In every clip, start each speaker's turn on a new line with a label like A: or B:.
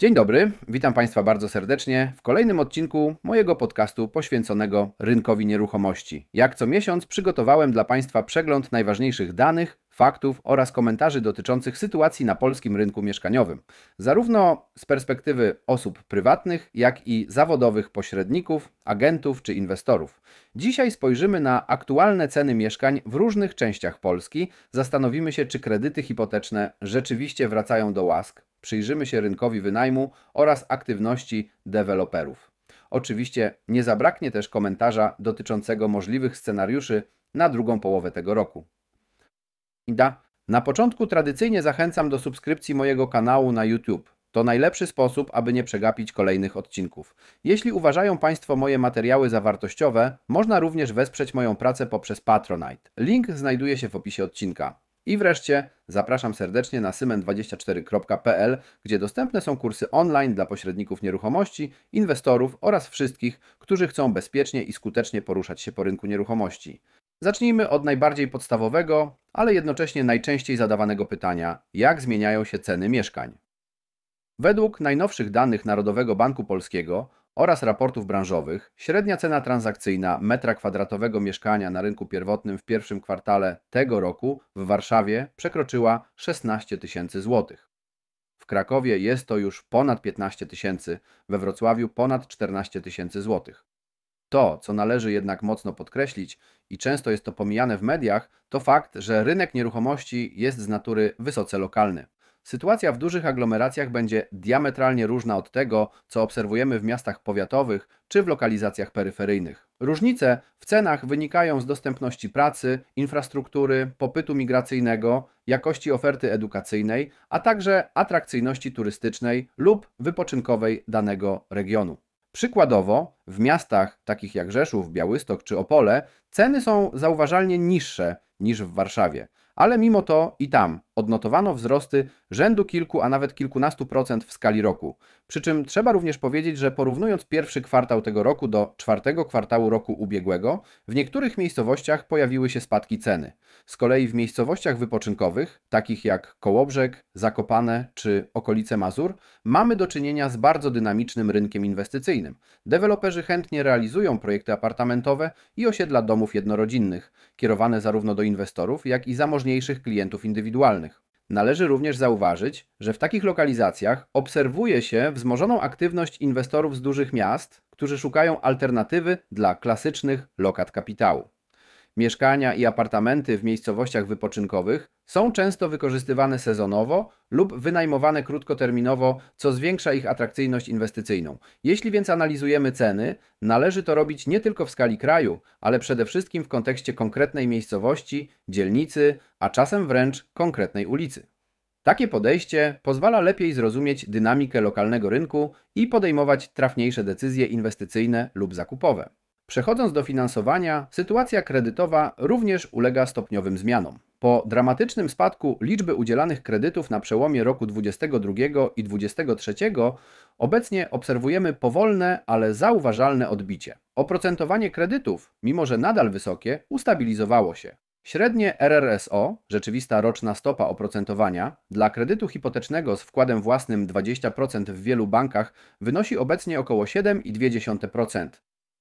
A: Dzień dobry, witam Państwa bardzo serdecznie w kolejnym odcinku mojego podcastu poświęconego rynkowi nieruchomości. Jak co miesiąc przygotowałem dla Państwa przegląd najważniejszych danych, faktów oraz komentarzy dotyczących sytuacji na polskim rynku mieszkaniowym, zarówno z perspektywy osób prywatnych, jak i zawodowych pośredników, agentów czy inwestorów. Dzisiaj spojrzymy na aktualne ceny mieszkań w różnych częściach Polski, zastanowimy się, czy kredyty hipoteczne rzeczywiście wracają do łask. Przyjrzymy się rynkowi wynajmu oraz aktywności deweloperów. Oczywiście nie zabraknie też komentarza dotyczącego możliwych scenariuszy na drugą połowę tego roku. Na początku tradycyjnie zachęcam do subskrypcji mojego kanału na YouTube. To najlepszy sposób, aby nie przegapić kolejnych odcinków. Jeśli uważają Państwo moje materiały za wartościowe, można również wesprzeć moją pracę poprzez Patronite. Link znajduje się w opisie odcinka. I wreszcie zapraszam serdecznie na symen24.pl, gdzie dostępne są kursy online dla pośredników nieruchomości, inwestorów oraz wszystkich, którzy chcą bezpiecznie i skutecznie poruszać się po rynku nieruchomości. Zacznijmy od najbardziej podstawowego, ale jednocześnie najczęściej zadawanego pytania: jak zmieniają się ceny mieszkań? Według najnowszych danych Narodowego Banku Polskiego oraz raportów branżowych, średnia cena transakcyjna metra kwadratowego mieszkania na rynku pierwotnym w pierwszym kwartale tego roku w Warszawie przekroczyła 16 tysięcy złotych. W Krakowie jest to już ponad 15 tysięcy, we Wrocławiu ponad 14 tysięcy złotych. To, co należy jednak mocno podkreślić i często jest to pomijane w mediach, to fakt, że rynek nieruchomości jest z natury wysoce lokalny. Sytuacja w dużych aglomeracjach będzie diametralnie różna od tego, co obserwujemy w miastach powiatowych czy w lokalizacjach peryferyjnych. Różnice w cenach wynikają z dostępności pracy, infrastruktury, popytu migracyjnego, jakości oferty edukacyjnej, a także atrakcyjności turystycznej lub wypoczynkowej danego regionu. Przykładowo, w miastach takich jak Rzeszów, Białystok czy Opole ceny są zauważalnie niższe niż w Warszawie, ale mimo to i tam odnotowano wzrosty rzędu kilku, a nawet kilkunastu procent w skali roku. Przy czym trzeba również powiedzieć, że porównując pierwszy kwartał tego roku do czwartego kwartału roku ubiegłego, w niektórych miejscowościach pojawiły się spadki ceny. Z kolei w miejscowościach wypoczynkowych, takich jak Kołobrzeg, Zakopane czy okolice Mazur, mamy do czynienia z bardzo dynamicznym rynkiem inwestycyjnym. Deweloperzy chętnie realizują projekty apartamentowe i osiedla domów jednorodzinnych, kierowane zarówno do inwestorów, jak i zamożniejszych klientów indywidualnych. Należy również zauważyć, że w takich lokalizacjach obserwuje się wzmożoną aktywność inwestorów z dużych miast, którzy szukają alternatywy dla klasycznych lokat kapitału. Mieszkania i apartamenty w miejscowościach wypoczynkowych są często wykorzystywane sezonowo lub wynajmowane krótkoterminowo, co zwiększa ich atrakcyjność inwestycyjną. Jeśli więc analizujemy ceny, należy to robić nie tylko w skali kraju, ale przede wszystkim w kontekście konkretnej miejscowości, dzielnicy, a czasem wręcz konkretnej ulicy. Takie podejście pozwala lepiej zrozumieć dynamikę lokalnego rynku i podejmować trafniejsze decyzje inwestycyjne lub zakupowe. Przechodząc do finansowania, sytuacja kredytowa również ulega stopniowym zmianom. Po dramatycznym spadku liczby udzielanych kredytów na przełomie roku 2022 i 2023 obecnie obserwujemy powolne, ale zauważalne odbicie. Oprocentowanie kredytów, mimo że nadal wysokie, ustabilizowało się. Średnie RRSO, rzeczywista roczna stopa oprocentowania, dla kredytu hipotecznego z wkładem własnym 20% w wielu bankach wynosi obecnie około 7,2%.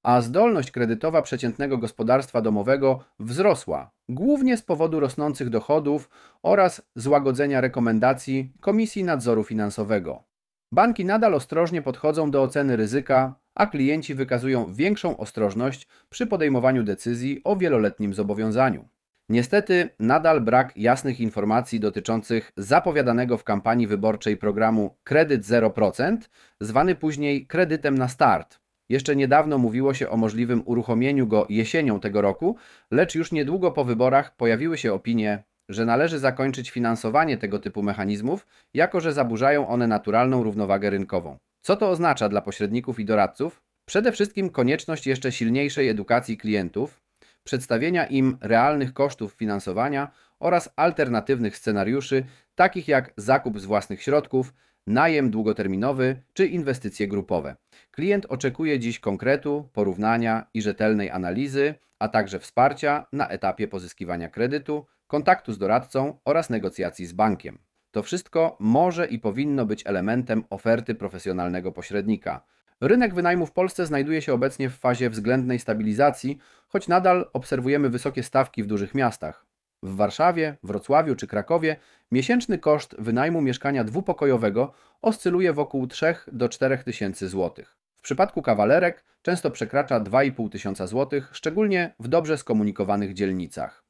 A: A zdolność kredytowa przeciętnego gospodarstwa domowego wzrosła, głównie z powodu rosnących dochodów oraz złagodzenia rekomendacji Komisji Nadzoru Finansowego. Banki nadal ostrożnie podchodzą do oceny ryzyka, a klienci wykazują większą ostrożność przy podejmowaniu decyzji o wieloletnim zobowiązaniu. Niestety nadal brak jasnych informacji dotyczących zapowiadanego w kampanii wyborczej programu Kredyt 0%, zwany później kredytem na start. Jeszcze niedawno mówiło się o możliwym uruchomieniu go jesienią tego roku, lecz już niedługo po wyborach pojawiły się opinie, że należy zakończyć finansowanie tego typu mechanizmów, jako że zaburzają one naturalną równowagę rynkową. Co to oznacza dla pośredników i doradców? Przede wszystkim konieczność jeszcze silniejszej edukacji klientów, przedstawienia im realnych kosztów finansowania oraz alternatywnych scenariuszy, takich jak zakup z własnych środków, najem długoterminowy czy inwestycje grupowe. Klient oczekuje dziś konkretu, porównania i rzetelnej analizy, a także wsparcia na etapie pozyskiwania kredytu, kontaktu z doradcą oraz negocjacji z bankiem. To wszystko może i powinno być elementem oferty profesjonalnego pośrednika. Rynek wynajmu w Polsce znajduje się obecnie w fazie względnej stabilizacji, choć nadal obserwujemy wysokie stawki w dużych miastach. W Warszawie, Wrocławiu czy Krakowie miesięczny koszt wynajmu mieszkania dwupokojowego oscyluje wokół 3 do 4 tysięcy złotych. W przypadku kawalerek często przekracza 2,5 tysiąca złotych, szczególnie w dobrze skomunikowanych dzielnicach.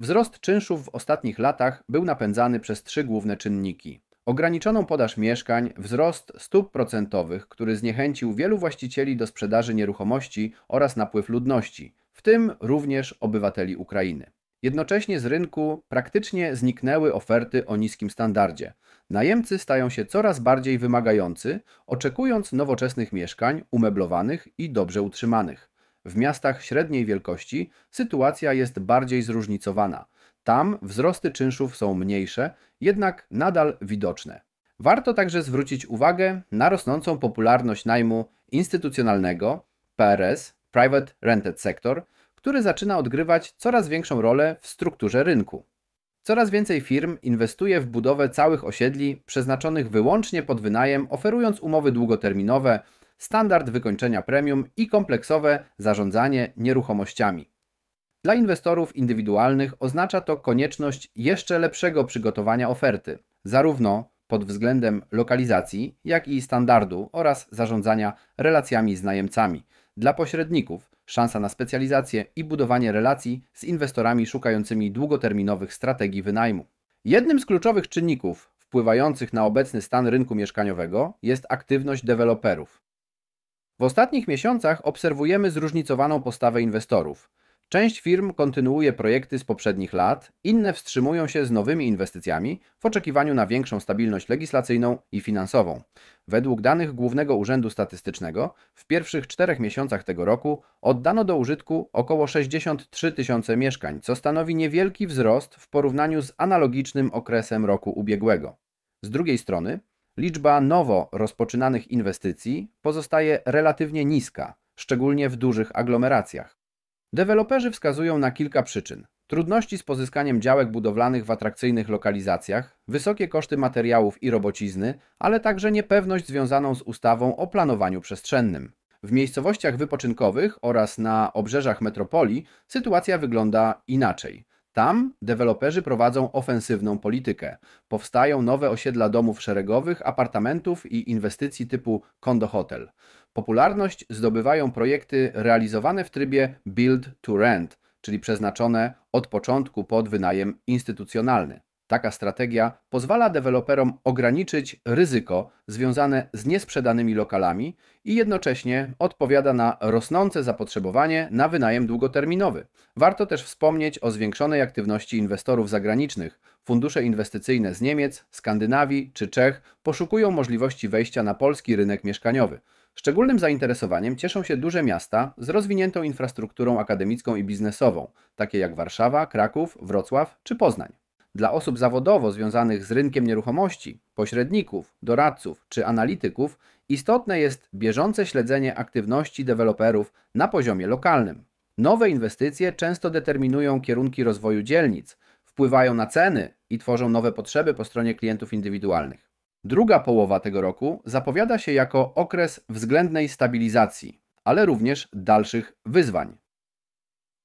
A: Wzrost czynszów w ostatnich latach był napędzany przez 3 główne czynniki. Ograniczoną podaż mieszkań, wzrost stóp procentowych, który zniechęcił wielu właścicieli do sprzedaży nieruchomości oraz napływ ludności, w tym również obywateli Ukrainy. Jednocześnie z rynku praktycznie zniknęły oferty o niskim standardzie. Najemcy stają się coraz bardziej wymagający, oczekując nowoczesnych mieszkań, umeblowanych i dobrze utrzymanych. W miastach średniej wielkości sytuacja jest bardziej zróżnicowana. Tam wzrosty czynszów są mniejsze, jednak nadal widoczne. Warto także zwrócić uwagę na rosnącą popularność najmu instytucjonalnego, PRS, Private Rented Sector, który zaczyna odgrywać coraz większą rolę w strukturze rynku. Coraz więcej firm inwestuje w budowę całych osiedli przeznaczonych wyłącznie pod wynajem, oferując umowy długoterminowe, standard wykończenia premium i kompleksowe zarządzanie nieruchomościami. Dla inwestorów indywidualnych oznacza to konieczność jeszcze lepszego przygotowania oferty, zarówno pod względem lokalizacji, jak i standardu oraz zarządzania relacjami z najemcami. Dla pośredników szansa na specjalizację i budowanie relacji z inwestorami szukającymi długoterminowych strategii wynajmu. Jednym z kluczowych czynników wpływających na obecny stan rynku mieszkaniowego jest aktywność deweloperów. W ostatnich miesiącach obserwujemy zróżnicowaną postawę inwestorów. Część firm kontynuuje projekty z poprzednich lat, inne wstrzymują się z nowymi inwestycjami w oczekiwaniu na większą stabilność legislacyjną i finansową. Według danych Głównego Urzędu Statystycznego w pierwszych 4 miesiącach tego roku oddano do użytku około 63 tysiące mieszkań, co stanowi niewielki wzrost w porównaniu z analogicznym okresem roku ubiegłego. Z drugiej strony liczba nowo rozpoczynanych inwestycji pozostaje relatywnie niska, szczególnie w dużych aglomeracjach. Deweloperzy wskazują na kilka przyczyn. Trudności z pozyskaniem działek budowlanych w atrakcyjnych lokalizacjach, wysokie koszty materiałów i robocizny, ale także niepewność związaną z ustawą o planowaniu przestrzennym. W miejscowościach wypoczynkowych oraz na obrzeżach metropolii sytuacja wygląda inaczej. Tam deweloperzy prowadzą ofensywną politykę. Powstają nowe osiedla domów szeregowych, apartamentów i inwestycji typu condo-hotel. Popularność zdobywają projekty realizowane w trybie build to rent, czyli przeznaczone od początku pod wynajem instytucjonalny. Taka strategia pozwala deweloperom ograniczyć ryzyko związane z niesprzedanymi lokalami i jednocześnie odpowiada na rosnące zapotrzebowanie na wynajem długoterminowy. Warto też wspomnieć o zwiększonej aktywności inwestorów zagranicznych. Fundusze inwestycyjne z Niemiec, Skandynawii czy Czech poszukują możliwości wejścia na polski rynek mieszkaniowy. Szczególnym zainteresowaniem cieszą się duże miasta z rozwiniętą infrastrukturą akademicką i biznesową, takie jak Warszawa, Kraków, Wrocław czy Poznań. Dla osób zawodowo związanych z rynkiem nieruchomości, pośredników, doradców czy analityków istotne jest bieżące śledzenie aktywności deweloperów na poziomie lokalnym. Nowe inwestycje często determinują kierunki rozwoju dzielnic, wpływają na ceny i tworzą nowe potrzeby po stronie klientów indywidualnych. Druga połowa tego roku zapowiada się jako okres względnej stabilizacji, ale również dalszych wyzwań.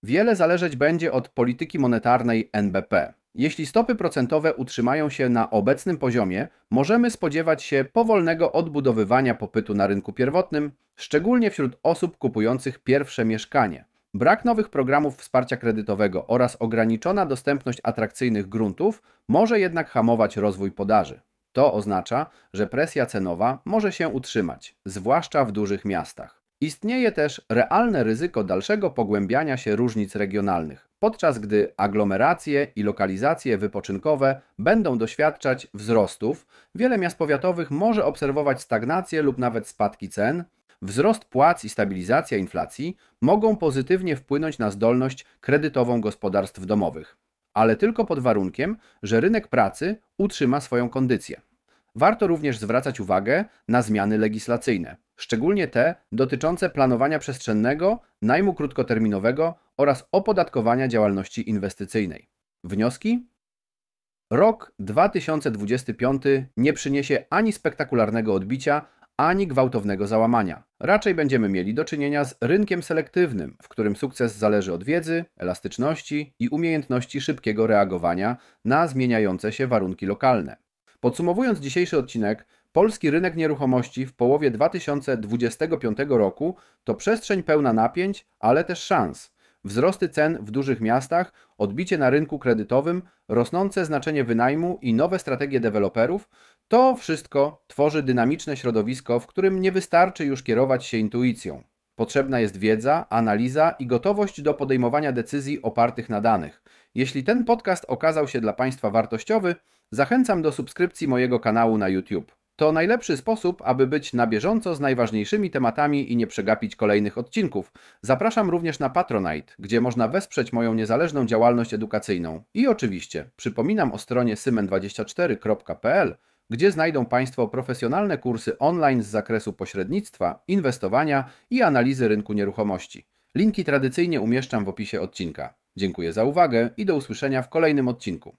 A: Wiele zależeć będzie od polityki monetarnej NBP. Jeśli stopy procentowe utrzymają się na obecnym poziomie, możemy spodziewać się powolnego odbudowywania popytu na rynku pierwotnym, szczególnie wśród osób kupujących pierwsze mieszkanie. Brak nowych programów wsparcia kredytowego oraz ograniczona dostępność atrakcyjnych gruntów może jednak hamować rozwój podaży. To oznacza, że presja cenowa może się utrzymać, zwłaszcza w dużych miastach. Istnieje też realne ryzyko dalszego pogłębiania się różnic regionalnych, podczas gdy aglomeracje i lokalizacje wypoczynkowe będą doświadczać wzrostów. Wiele miast powiatowych może obserwować stagnację lub nawet spadki cen. Wzrost płac i stabilizacja inflacji mogą pozytywnie wpłynąć na zdolność kredytową gospodarstw domowych, ale tylko pod warunkiem, że rynek pracy utrzyma swoją kondycję. Warto również zwracać uwagę na zmiany legislacyjne, szczególnie te dotyczące planowania przestrzennego, najmu krótkoterminowego oraz opodatkowania działalności inwestycyjnej. Wnioski? Rok 2025 nie przyniesie ani spektakularnego odbicia, ani gwałtownego załamania. Raczej będziemy mieli do czynienia z rynkiem selektywnym, w którym sukces zależy od wiedzy, elastyczności i umiejętności szybkiego reagowania na zmieniające się warunki lokalne. Podsumowując dzisiejszy odcinek, polski rynek nieruchomości w połowie 2025 roku to przestrzeń pełna napięć, ale też szans. Wzrosty cen w dużych miastach, odbicie na rynku kredytowym, rosnące znaczenie wynajmu i nowe strategie deweloperów to wszystko tworzy dynamiczne środowisko, w którym nie wystarczy już kierować się intuicją. Potrzebna jest wiedza, analiza i gotowość do podejmowania decyzji opartych na danych. Jeśli ten podcast okazał się dla Państwa wartościowy, zachęcam do subskrypcji mojego kanału na YouTube. To najlepszy sposób, aby być na bieżąco z najważniejszymi tematami i nie przegapić kolejnych odcinków. Zapraszam również na Patronite, gdzie można wesprzeć moją niezależną działalność edukacyjną. I oczywiście przypominam o stronie symen24.pl, gdzie znajdą Państwo profesjonalne kursy online z zakresu pośrednictwa, inwestowania i analizy rynku nieruchomości. Linki tradycyjnie umieszczam w opisie odcinka. Dziękuję za uwagę i do usłyszenia w kolejnym odcinku.